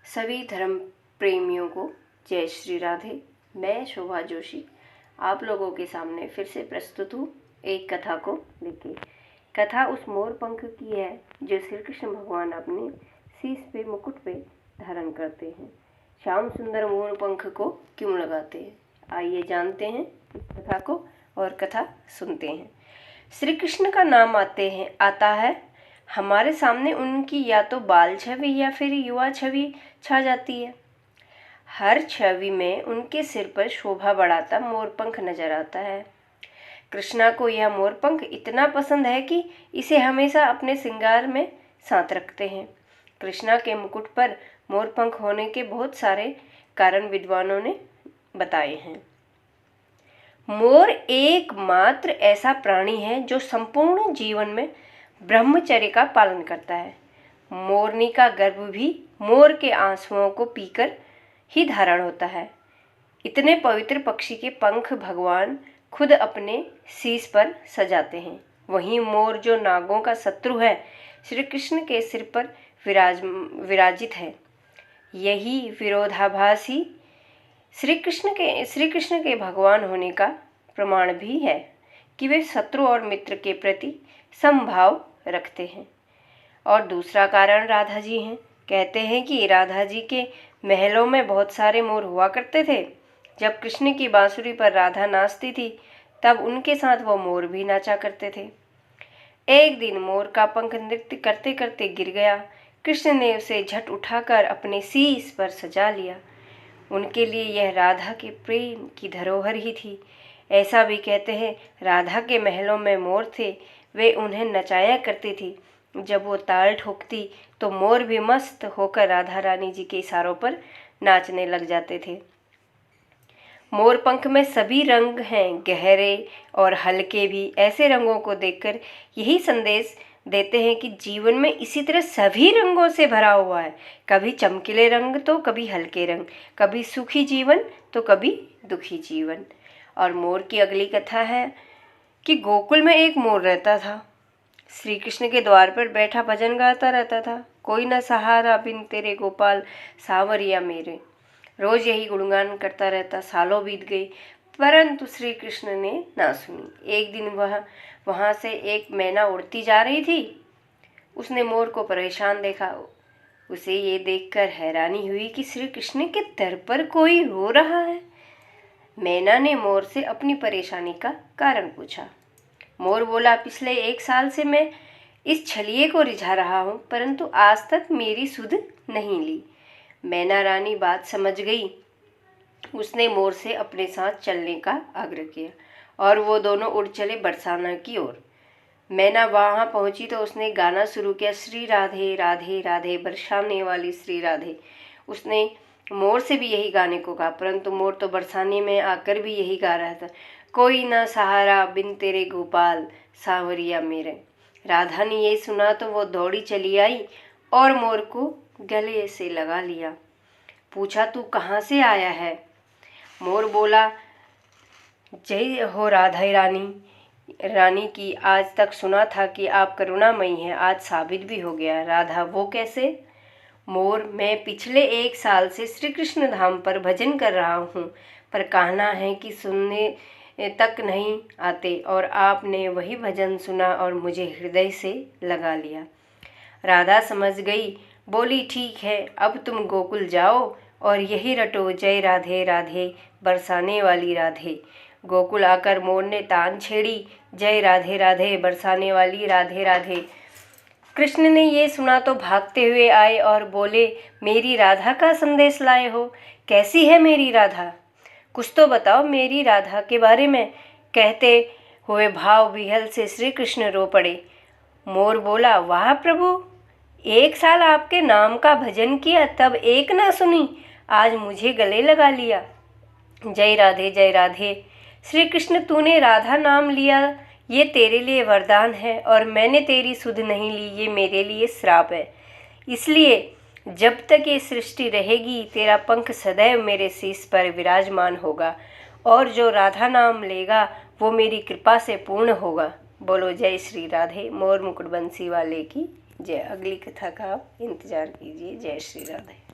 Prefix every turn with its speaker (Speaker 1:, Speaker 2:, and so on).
Speaker 1: सभी धर्म प्रेमियों को जय श्री राधे। मैं शोभा जोशी आप लोगों के सामने फिर से प्रस्तुत हूँ एक कथा को लेके। कथा उस मोर पंख की है जो श्री कृष्ण भगवान अपने शीश पे मुकुट पे धारण करते हैं। श्याम सुंदर मोर पंख को क्यों लगाते हैं, आइए जानते हैं इस कथा को और कथा सुनते हैं। श्री कृष्ण का नाम आता है हमारे सामने उनकी या तो बाल छवि या फिर युवा छवि छा जाती है। हर छवि में उनके सिर पर शोभा बढ़ाता मोरपंख नजर आता है। कृष्णा को यह मोरपंख इतना पसंद है कि इसे हमेशा अपने श्रृंगार में साथ रखते हैं। कृष्णा के मुकुट पर मोरपंख होने के बहुत सारे कारण विद्वानों ने बताए हैं। मोर एकमात्र ऐसा प्राणी है जो संपूर्ण जीवन में ब्रह्मचर्य का पालन करता है। मोरनी का गर्भ भी मोर के आंसुओं को पीकर ही धारण होता है। इतने पवित्र पक्षी के पंख भगवान खुद अपने शीश पर सजाते हैं। वहीं मोर जो नागों का शत्रु है, श्री कृष्ण के सिर पर विराजित है। यही विरोधाभास ही श्री कृष्ण के भगवान होने का प्रमाण भी है कि वे शत्रु और मित्र के प्रति समभाव रखते हैं। और दूसरा कारण राधा जी हैं। कहते हैं कि राधा जी के महलों में बहुत सारे मोर हुआ करते थे। जब कृष्ण की बांसुरी पर राधा नाचती थी तब उनके साथ वो मोर भी नाचा करते थे। एक दिन मोर का पंख नृत्य करते करते गिर गया। कृष्ण ने उसे झट उठाकर अपने शीश पर सजा लिया। उनके लिए यह राधा के प्रेम की धरोहर ही थी। ऐसा भी कहते हैं राधा के महलों में मोर थे, वे उन्हें नचाया करती थी। जब वो ताल ठोकती तो मोर भी मस्त होकर राधा रानी जी के इशारों पर नाचने लग जाते थे। मोर पंख में सभी रंग हैं, गहरे और हल्के भी। ऐसे रंगों को देखकर यही संदेश देते हैं कि जीवन में इसी तरह सभी रंगों से भरा हुआ है। कभी चमकीले रंग तो कभी हल्के रंग, कभी सुखी जीवन तो कभी दुखी जीवन। और मोर की अगली कथा है कि गोकुल में एक मोर रहता था। श्री कृष्ण के द्वार पर बैठा भजन गाता रहता था। कोई न सहारा बिन तेरे गोपाल, सावरिया मेरे। रोज यही गुणगान करता रहता। सालों बीत गई परंतु श्री कृष्ण ने ना सुनी। एक दिन वहां से एक मैना उड़ती जा रही थी। उसने मोर को परेशान देखा। उसे ये देखकर हैरानी हुई कि श्री कृष्ण के दर पर कोई रो रहा है। मैना ने मोर से अपनी परेशानी का कारण पूछा। मोर बोला, पिछले 1 साल से मैं इस छलिए को रिझा रहा हूँ परंतु आज तक मेरी सुध नहीं ली। मैना रानी बात समझ गई। उसने मोर से अपने साथ चलने का आग्रह किया और वो दोनों उड़ चले बरसाना की ओर। मैना वहां पहुंची तो उसने गाना शुरू किया, श्री राधे राधे राधे बरसाने वाली श्री राधे। उसने मोर से भी यही गाने को कहा परंतु मोर तो बरसाने में आकर भी यही गा रहा था, कोई ना सहारा बिन तेरे गोपाल, सावरिया मेरे। राधा ने ये सुना तो वो दौड़ी चली आई और मोर को गले से लगा लिया। पूछा, तू कहाँ से आया है? मोर बोला, जय हो राधा रानी की। आज तक सुना था कि आप करुणामयी हैं, आज साबित भी हो गया। राधा, वो कैसे? मोर, मैं पिछले 1 साल से श्री कृष्ण धाम पर भजन कर रहा हूँ पर कहना है कि सुनने तक नहीं आते और आपने वही भजन सुना और मुझे हृदय से लगा लिया। राधा समझ गई, बोली, ठीक है, अब तुम गोकुल जाओ और यही रटो, जय राधे राधे बरसाने वाली राधे। गोकुल आकर मोर ने तान छेड़ी, जय राधे राधे बरसाने वाली राधे राधे। कृष्ण ने ये सुना तो भागते हुए आए और बोले, मेरी राधा का संदेश लाए हो? कैसी है मेरी राधा? कुछ तो बताओ मेरी राधा के बारे में। कहते हुए भाव विहल से श्री कृष्ण रो पड़े। मोर बोला, वाह प्रभु, 1 साल आपके नाम का भजन किया तब एक ना सुनी, आज मुझे गले लगा लिया। जय राधे जय राधे। श्री कृष्ण, तूने राधा नाम लिया, ये तेरे लिए वरदान है और मैंने तेरी सुध नहीं ली, ये मेरे लिए श्राप है। इसलिए जब तक ये सृष्टि रहेगी तेरा पंख सदैव मेरे शीश पर विराजमान होगा और जो राधा नाम लेगा वो मेरी कृपा से पूर्ण होगा। बोलो जय श्री राधे। मोर मुकुट बंसी वाले की जय। अगली कथा का आप इंतजार कीजिए। जय श्री राधे।